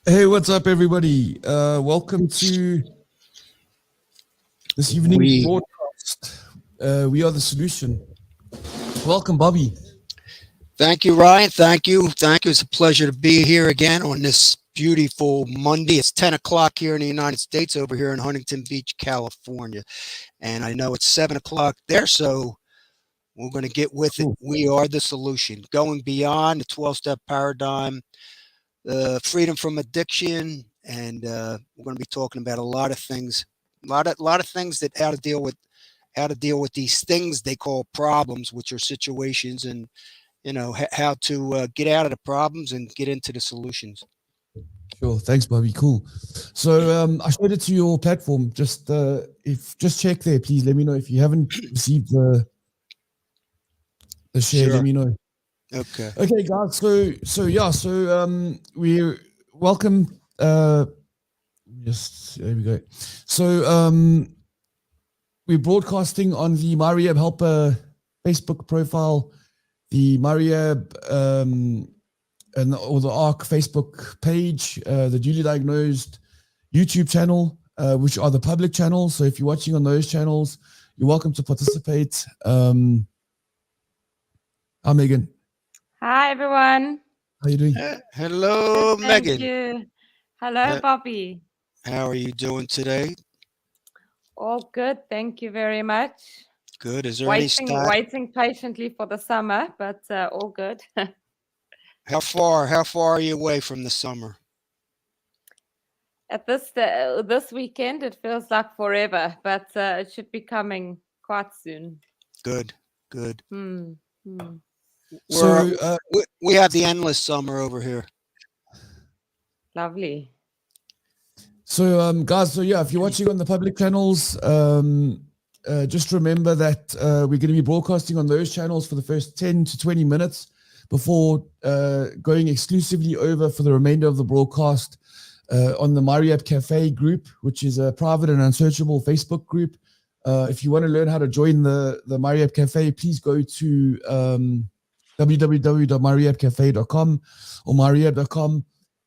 Hey, what's up, everybody? Welcome to this evening's broadcast. We are the solution. Welcome, Bobby. Thank you, Ryan. Thank you. It's a pleasure to be here again on this beautiful Monday. It's 10 o'clock here in the United States, over here in Huntington Beach, California. And I know it's 7 o'clock there, so we're going to get with it. We are the solution. Going beyond the 12-step paradigm, freedom from addiction, and we're going to be talking about a lot of things, a lot of things that how to deal with these things they call problems, which are situations, and how to get out of the problems and get into the solutions. Sure, thanks, Bobby. Cool. So I showed it to your platform. Just check there, please. Let me know if you haven't received the share. Sure. Let me know. Okay. Okay, guys. So we welcome. Just there we go. So we're broadcasting on the MyRehab Helper Facebook profile, the MyRehab or the ARC Facebook page, the Duly Diagnosed YouTube channel, which are the public channels. So if you're watching on those channels, you're welcome to participate. Hi, Megan. Hi, everyone. How are you doing? Hello, Good, Megan. Thank you. Hello, Bobby. How are you doing today? All good. Thank you very much. Good. Is there any waiting patiently for the summer, but all good. How far are you away from the summer? At this weekend, it feels like forever, but it should be coming quite soon. Good. So we have the endless summer over here. Lovely. So guys, if you're watching on the public channels, just remember that we're going to be broadcasting on those channels for the first 10 to 20 minutes before going exclusively over for the remainder of the broadcast on the MyRehab Cafe Group, which is a private and unsearchable Facebook group. If you want to learn how to join the MyRehab Cafe, please go to www.myrehabcafe.com or myrehab.com.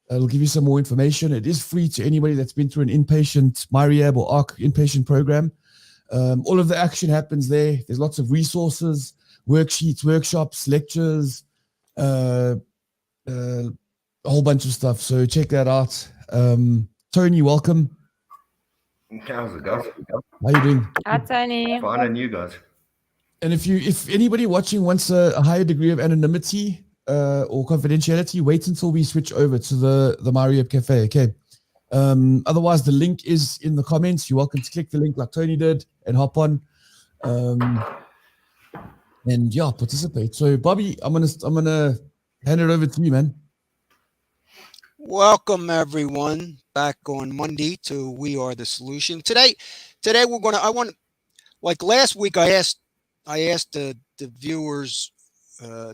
It'll give you some more information. It is free to anybody that's been through an inpatient MyRehab or ARC inpatient program. All of the action happens there. There's lots of resources, worksheets, workshops, lectures, a whole bunch of stuff. So check that out. Tony, welcome. How's it, guys? How you doing? Hi, Tony. Fine, and you guys? And if anybody watching wants a higher degree of anonymity or confidentiality, wait until we switch over to the MyRehab Cafe, okay? Otherwise, the link is in the comments. You're welcome to click the link like Tony did and hop on. And yeah, participate. So, Bobby, I'm gonna hand it over to you, man. Welcome, everyone, back on Monday to We Are the Solution. Today like last week, I asked the viewers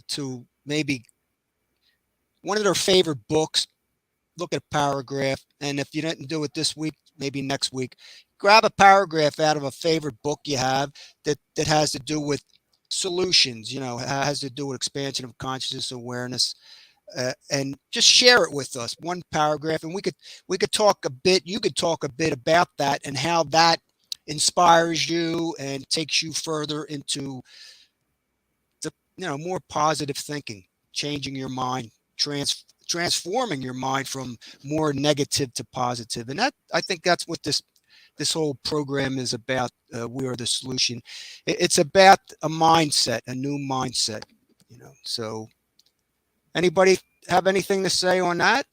to maybe one of their favorite books, look at a paragraph, and if you didn't do it this week, maybe next week, grab a paragraph out of a favorite book you have that has to do with solutions, has to do with expansion of consciousness, awareness, and just share it with us, one paragraph, and we could talk a bit. You could talk a bit about that and how that inspires you and takes you further into the more positive thinking, changing your mind, transforming your mind from more negative to positive. And I think that's what this whole program is about. We Are the Solution. It's about a mindset, a new mindset. So anybody have anything to say on that?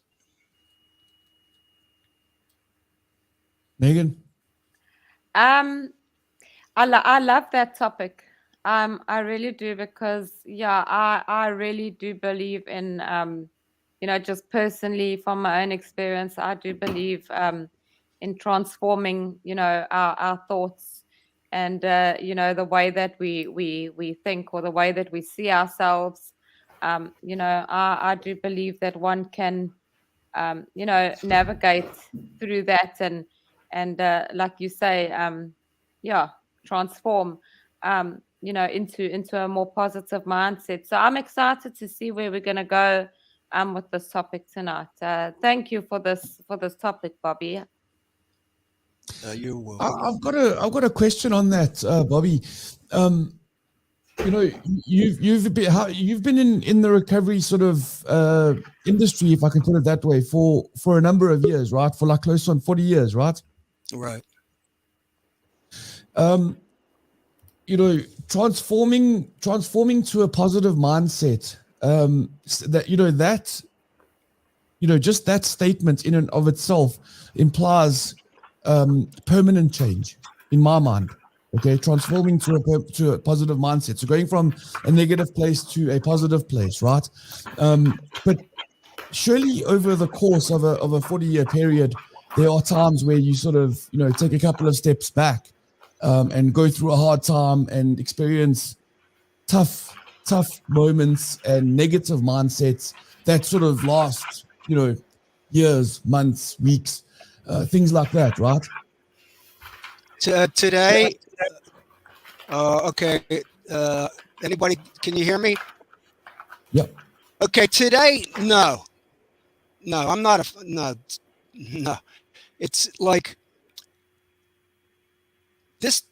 Megan? I love that topic. I really do, because I really do believe in just personally from my own experience, I do believe in transforming our thoughts and the way that we think, or the way that we see ourselves. I do believe that one can navigate through that and like you say, transform into a more positive mindset. So I'm excited to see where we're going to go with this topic tonight. Thank you for this topic, Bobby. You're welcome. I've got a question on that, Bobby. You know, you've been in the recovery sort of industry, if I can put it that way, for a number of years, right? For like close on 40 years, right? Right. You know, transforming to a positive mindset. Just that statement in and of itself implies permanent change in my mind. Okay, transforming to a positive mindset. So going from a negative place to a positive place, right? But surely over the course of a 40-year period, there are times where you sort of, take a couple of steps back and go through a hard time and experience tough moments and negative mindsets that sort of last, years, months, weeks, things like that, right? Today, okay. Anybody, can you hear me? Yep. Okay, today, no, I'm not no. It's like this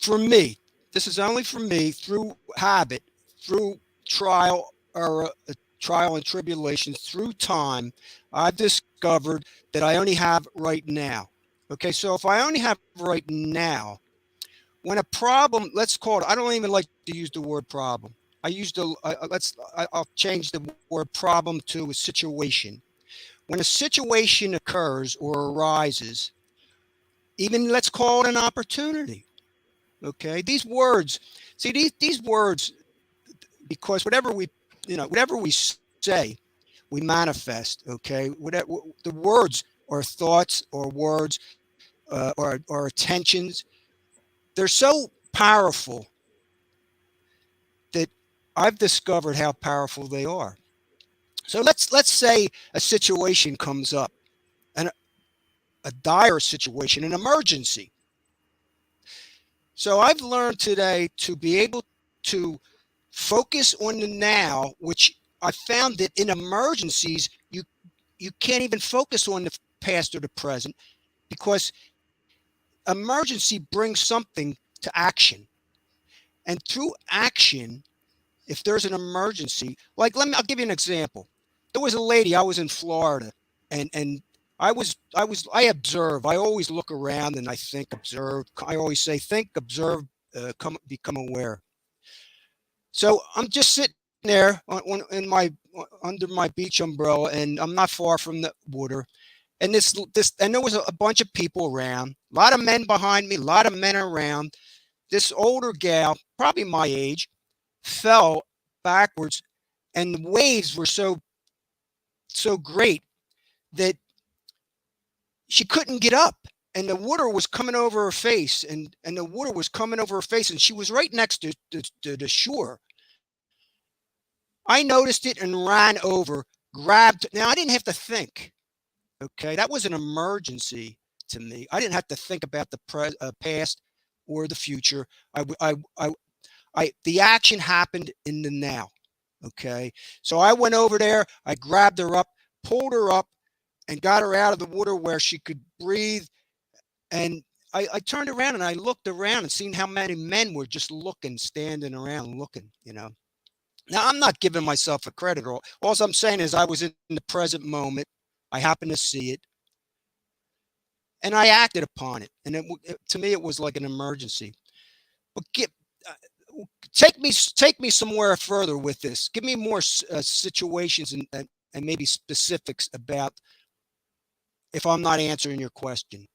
for me. This is only for me through habit, through trial and tribulations, through time. I've discovered that I only have right now. Okay, so if I only have right now, when a problem, let's call it, I don't even like to use the word problem. I'll change the word problem to a situation. When a situation occurs or arises, even let's call it an opportunity. Okay, these words, see these words, because whatever we say, we manifest. Okay, whatever the words or thoughts or words or attentions, they're so powerful that I've discovered how powerful they are. So let's say a situation comes up, and a dire situation, an emergency. So I've learned today to be able to focus on the now, which I found that in emergencies, you can't even focus on the past or the present, because emergency brings something to action. And through action, if there's an emergency, like I'll give you an example. There was a lady, I was in Florida, and I observe. I always look around and I think, observe. I always say, think, observe, become aware. So I'm just sitting there under my beach umbrella, and I'm not far from the water. And and there was a bunch of people around, a lot of men behind me, a lot of men around. This older gal, probably my age, fell backwards, and the waves were so great that she couldn't get up, and the water was coming over her face, and she was right next to the shore. I noticed it and ran over, grabbed. Now I didn't have to think. Okay, that was an emergency to me. I didn't have to think about the past or the future. The action happened in the now. Okay, so I went over there, I grabbed her up, pulled her up, and got her out of the water where she could breathe. And I turned around and I looked around and seen how many men were just standing around looking, Now, I'm not giving myself a credit. All I'm saying is I was in the present moment. I happened to see it, and I acted upon it. And to me, it was like an emergency. But take me somewhere further with this. Give me more situations and maybe specifics about if I'm not answering your question.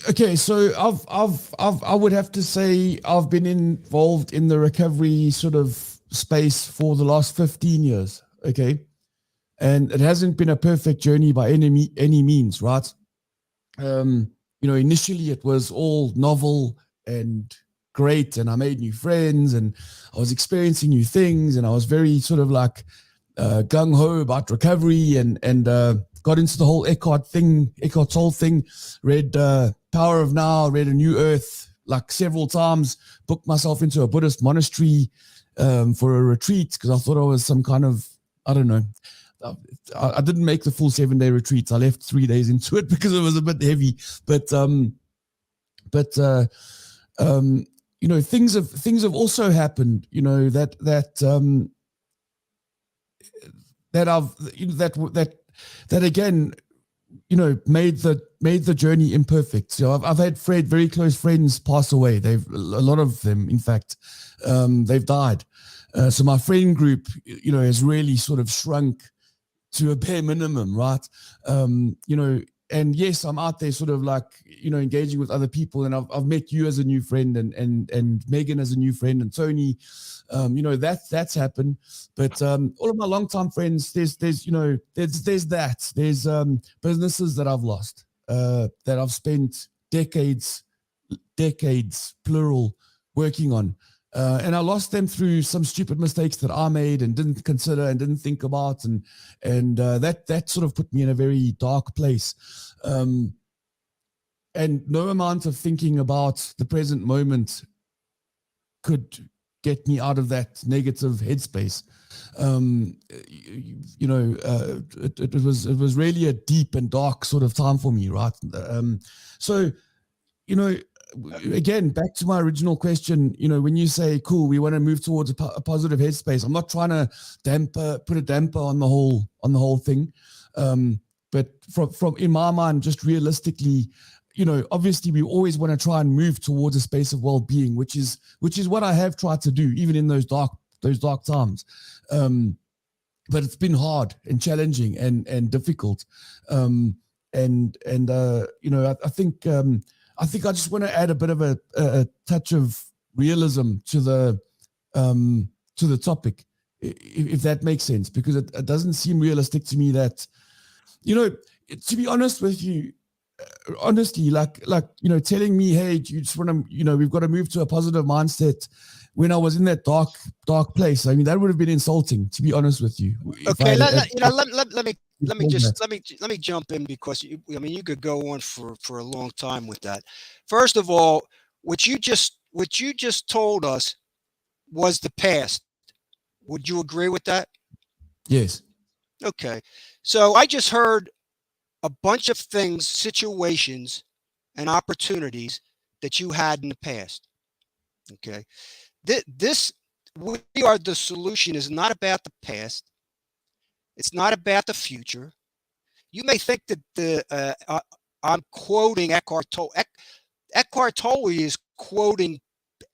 Okay, so I would have to say I've been involved in the recovery sort of space for the last 15 years. Okay, and it hasn't been a perfect journey by any means, right? Initially it was all novel and great, and I made new friends, and I was experiencing new things, and I was very sort of like gung-ho about recovery, and got into the whole Eckhart Tolle thing, read Power of Now, read A New Earth, like several times, booked myself into a Buddhist monastery for a retreat because I thought I was some kind of, I don't know. I didn't make the full 7-day retreat. I left 3 days into it because it was a bit heavy. But you know, things have also happened. You know, that again, you know, made the journey imperfect. So I've had very close friends pass away. A lot of them, in fact, they've died. So my friend group, you know, has really sort of shrunk to a bare minimum, right? You know, and yes, I'm out there sort of like, you know, engaging with other people, and I've met you as a new friend, and Megan as a new friend, and Tony. You know, that's happened. But all of my longtime friends, there's businesses that I've lost, that I've spent decades plural working on. And I lost them through some stupid mistakes that I made and didn't consider and didn't think about, and that sort of put me in a very dark place. And no amount of thinking about the present moment could get me out of that negative headspace. You know, it was really a deep and dark sort of time for me, right? So, you know, again, back to my original question, you know, when you say, cool, we want to move towards a positive headspace, I'm not trying to put a damper on the whole thing. But from in my mind, just realistically, you know, obviously we always want to try and move towards a space of well-being, which is what I have tried to do, even in those dark times. But it's been hard and challenging and difficult. You know, I think I just want to add a bit of a touch of realism to the topic, if that makes sense, because it doesn't seem realistic to me that, you know, to be honest with you, honestly, like, you know, telling me, hey, you just want to, you know, we've got to move to a positive mindset when I was in that dark place. I mean, that would have been insulting, to be honest with you. Okay, let me jump in, because I mean, you could go on for a long time with that. First of all, what you just told us was the past. Would you agree with that? Yes. Okay. So I just heard a bunch of things, situations, and opportunities that you had in the past. Okay. This We Are the Solution is not about the past. It's not about the future. You may think that I'm quoting Eckhart Tolle. Eckhart Tolle is quoting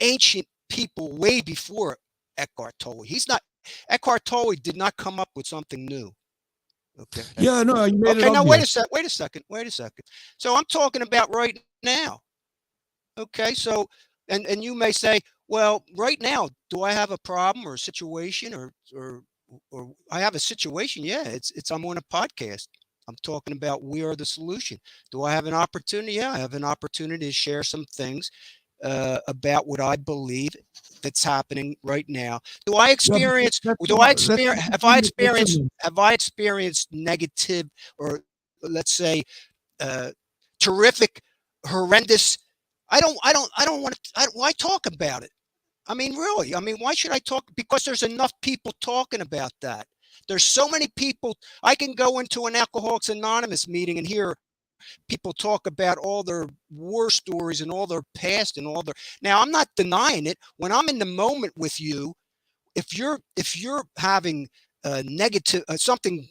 ancient people way before Eckhart Tolle. Eckhart Tolle did not come up with something new. Okay. Yeah, no, you made it Okay, now obvious. wait a second. So I'm talking about right now. Okay, so and you may say, well, right now, do I have a problem or a situation or I have a situation? Yeah, it's I'm on a podcast. I'm talking about We Are the Solution. Do I have an opportunity? Yeah, I have an opportunity to share some things about what I believe that's happening right now. Have I experienced negative, or let's say terrific, horrendous? I don't want to. Why talk about it? I mean, really, why should I talk? Because there's enough people talking about that. There's so many people. I can go into an Alcoholics Anonymous meeting and hear people talk about all their war stories and all their past and all their. Now, I'm not denying it. When I'm in the moment with you, if you're having negative something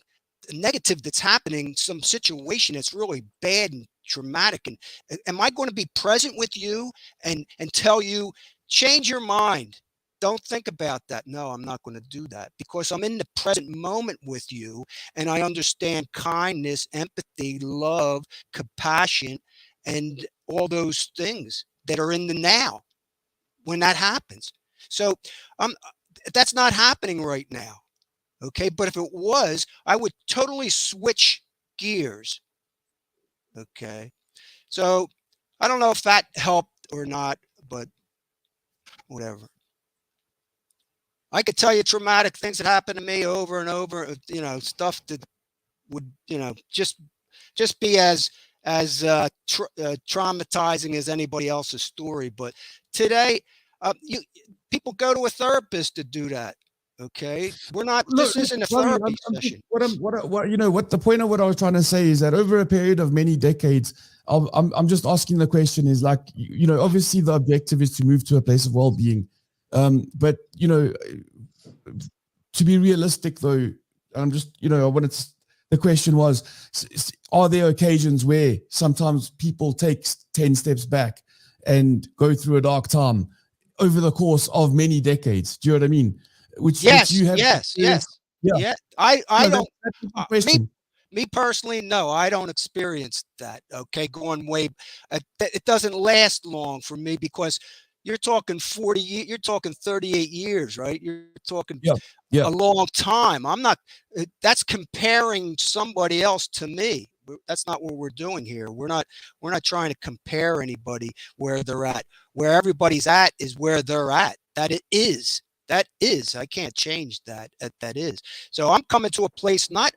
negative that's happening, some situation that's really bad and traumatic, and am I going to be present with you and tell you, change your mind, don't think about that? No, I'm not going to do that, because I'm in the present moment with you, and I understand kindness, empathy, love, compassion, and all those things that are in the now when that happens. So that's not happening right now. Okay, but if it was, I would totally switch gears. Okay, so I don't know if that helped or not, but whatever. I could tell you traumatic things that happened to me over and over, you know, stuff that would, you know, just be as as traumatizing as anybody else's story. But today, people go to a therapist to do that. Okay, we're not. This isn't a therapy session. What the point of what I was trying to say is that over a period of many decades, I'm just asking the question is like, obviously the objective is to move to a place of well-being, but to be realistic though, I'm just the question was, are there occasions where sometimes people take 10 steps back and go through a dark time over the course of many decades? Do you know what I mean? Yes. I don't. Me personally, no, I don't experience that. Okay, going way, it doesn't last long for me because you're talking 40 years, you're talking 38 years, right? You're talking a long time. I'm not. That's comparing somebody else to me. That's not what we're doing here. We're not trying to compare anybody where they're at. Where everybody's at is where they're at. That it is. That is, I can't change that. That is. So I'm coming to a place, not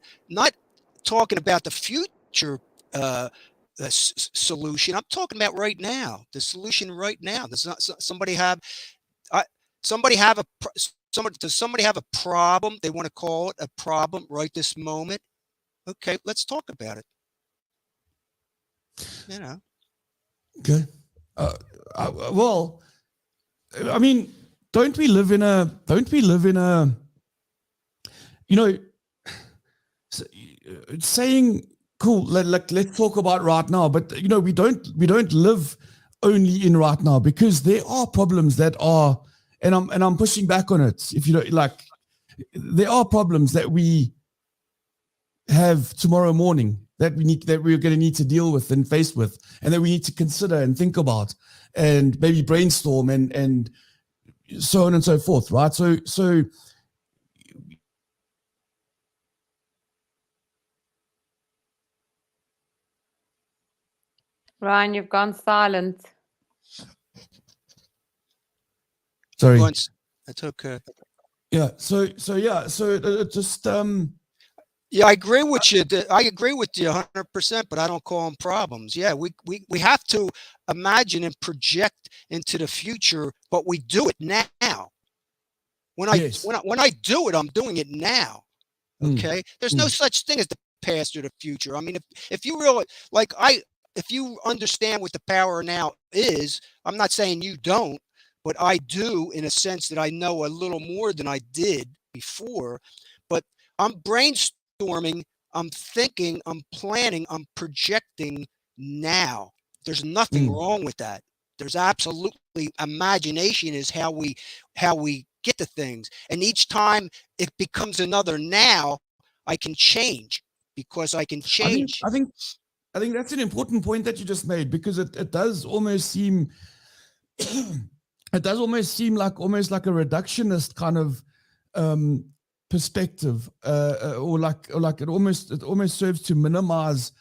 talking about the future solution. I'm talking about right now, the solution right now. Does somebody have a problem? They want to call it a problem right this moment. Okay, let's talk about it. Okay. Well, I mean, don't we live in a saying cool, let's talk about right now, but we don't live only in right now, because there are problems that are, and I'm pushing back on it. If you don't like, there are problems that we have tomorrow morning that we're going to need to deal with and face with, and that we need to consider and think about and maybe brainstorm and so on and so forth, right? So Ryan, you've gone silent. Sorry. That's okay. Yeah. So just yeah, I agree with you. I agree with you 100%, but I don't call them problems. Yeah, we have to imagine and project into the future, but we do it now. When I do it, I'm doing it now. Okay. There's no such thing as the past or the future. I mean, if you really if you understand what the power now is, I'm not saying you don't, but I do, in a sense that I know a little more than I did before. But I'm brainstorming, I'm thinking, I'm planning, I'm projecting now. There's nothing wrong with that. There's absolutely, imagination is how we get to things. And each time it becomes another now, I can change, because I can change. I think that's an important point that you just made, because it does almost seem like a reductionist kind of perspective, or like it almost serves to minimize,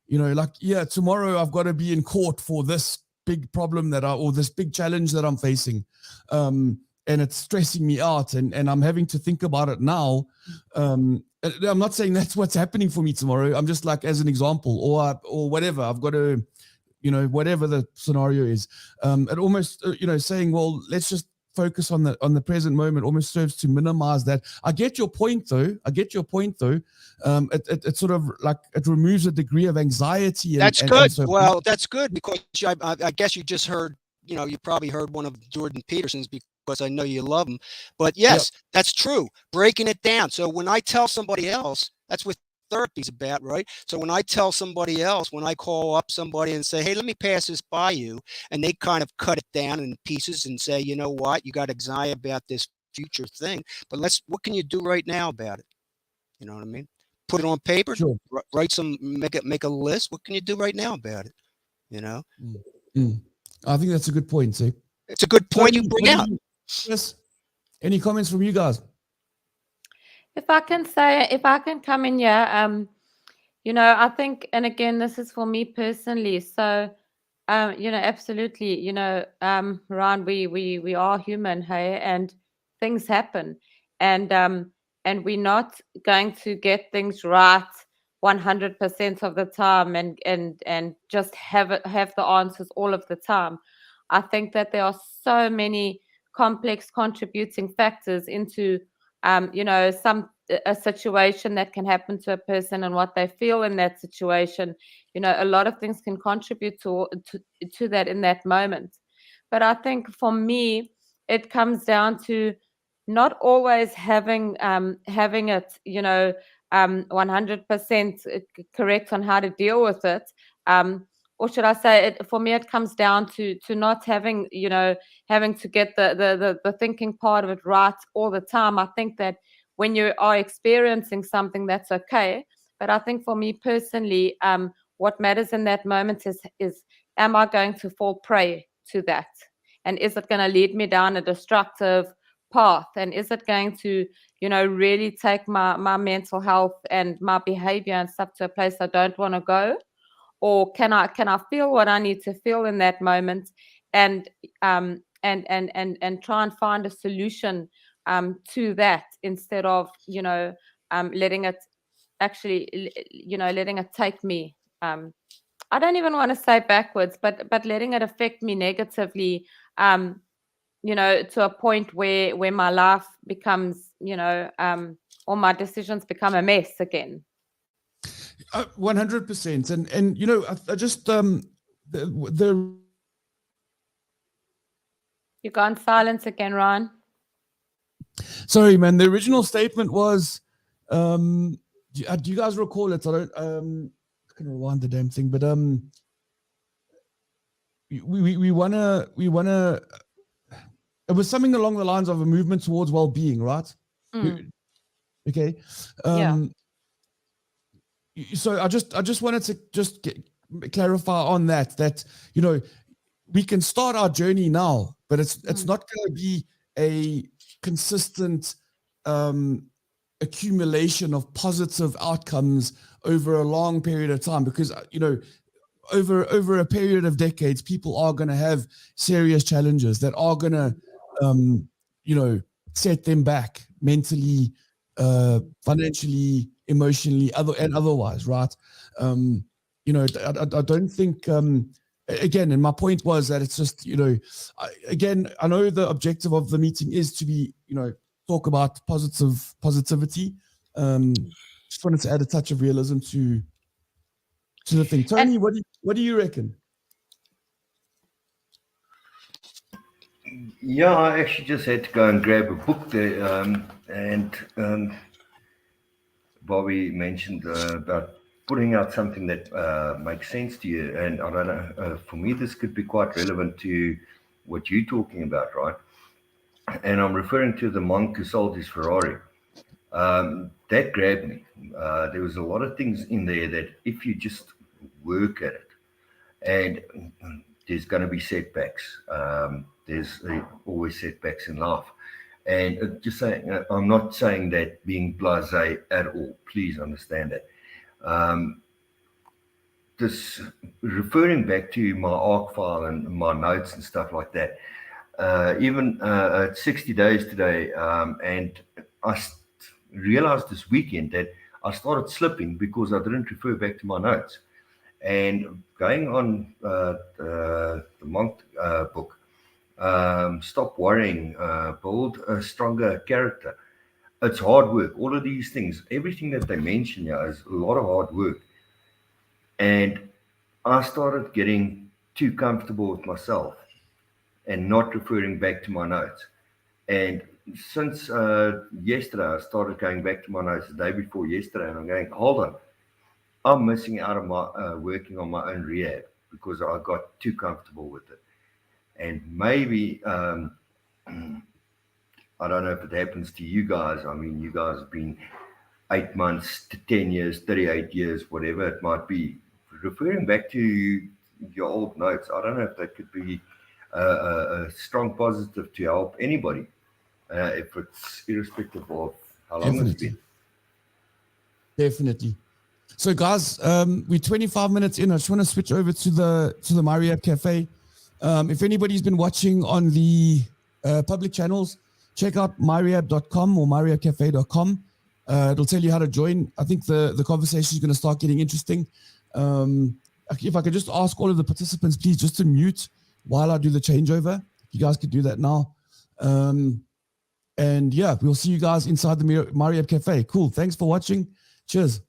tomorrow I've got to be in court for this big problem or this big challenge that I'm facing, and it's stressing me out, and I'm having to think about it now. I'm not saying that's what's happening for me tomorrow. I'm just like, as an example, or whatever. I've got to, whatever the scenario is. It almost, saying, well, let's just focus on the present moment, almost serves to minimize that. I get your point though. It sort of like, it removes a degree of anxiety. That's good. Well, that's good, because I guess you just heard, you probably heard one of Jordan Peterson's, because I know you love them. But yes, that's true. Breaking it down. So when I tell somebody else, that's what therapy's about, right? So when I tell somebody else, when I call up somebody and say, hey, let me pass this by you, and they kind of cut it down in pieces and say, you know what, you got anxiety about this future thing, but what can you do right now about it? You know what I mean? Put it on paper, sure. Write make a list. What can you do right now about it? I think that's a good point, see. It's a good point you bring out. Yes. Any comments from you guys? If I can come in here, I think, and again, this is for me personally. So, absolutely, Ron, we are human, hey, and things happen, and we're not going to get things right 100% of the time and just have the answers all of the time. I think that there are so many complex contributing factors into a situation that can happen to a person and what they feel in that situation. A lot of things can contribute to that in that moment. But I think for me, it comes down to not always having it 100% correct on how to deal with it, or should I say, for me, it comes down to not having to get the thinking part of it right all the time. I think that when you are experiencing something, that's okay. But I think for me personally, what matters in that moment is am I going to fall prey to that? And is it going to lead me down a destructive path? And is it going to, really take my mental health and my behavior and stuff to a place I don't want to go? Or can I feel what I need to feel in that moment and try and find a solution to that instead of letting it take me. I don't even want to say backwards, but letting it affect me negatively, to a point where my life becomes, all my decisions become a mess again. 100%. And I just You've gone silent again, Ryan. Sorry, man. The original statement was, do you guys recall it? I don't. I'm gonna rewind the damn thing, but we wanna. It was something along the lines of a movement towards well-being, right? Okay. So I just wanted to clarify on that we can start our journey now, but it's not going to be a consistent accumulation of positive outcomes over a long period of time, because over a period of decades, people are going to have serious challenges that are going to set them back mentally, financially, emotionally, and otherwise, right? I don't think again, and my point was that it's just, I know the objective of the meeting is to be, talk about positivity. Just wanted to add a touch of realism to the thing. Tony, what do you reckon? Yeah, I actually just had to go and grab a book there, and Bobby mentioned about putting out something that makes sense to you. And I don't know, for me, this could be quite relevant to what you're talking about, right? And I'm referring to the Monk Who Sold His Ferrari. That grabbed me. There was a lot of things in there that if you just work at it, and there's going to be setbacks. There's always setbacks in life. And just saying, I'm not saying that being blasé at all. Please understand that. This referring back to my ARC file and my notes and stuff like that. Even at 60 days today, and I realized this weekend that I started slipping because I didn't refer back to my notes. And going on the Monk book, Stop Worrying, Build a Stronger Character. It's hard work. All of these things, everything that they mention here is a lot of hard work. And I started getting too comfortable with myself and not referring back to my notes. And since yesterday, I started going back to my notes the day before yesterday, and I'm going, hold on. I'm missing out on my working on my own rehab because I got too comfortable with it. And maybe, I don't know if it happens to you guys. I mean, you guys have been 8 months to 10 years, 38 years, whatever it might be. Referring back to your old notes, I don't know if that could be a strong positive to help anybody, if it's irrespective of how long it's been. Definitely. So guys, we're 25 minutes in. I just want to switch over to the MyRehab Cafe. If anybody's been watching on the public channels, check out myrehab.com or myrehabcafe.com. It'll tell you how to join. I think the conversation is going to start getting interesting. If I could just ask all of the participants, please, just to mute while I do the changeover. You guys could do that now. And yeah, we'll see you guys inside the MyRehab Cafe. Cool. Thanks for watching. Cheers.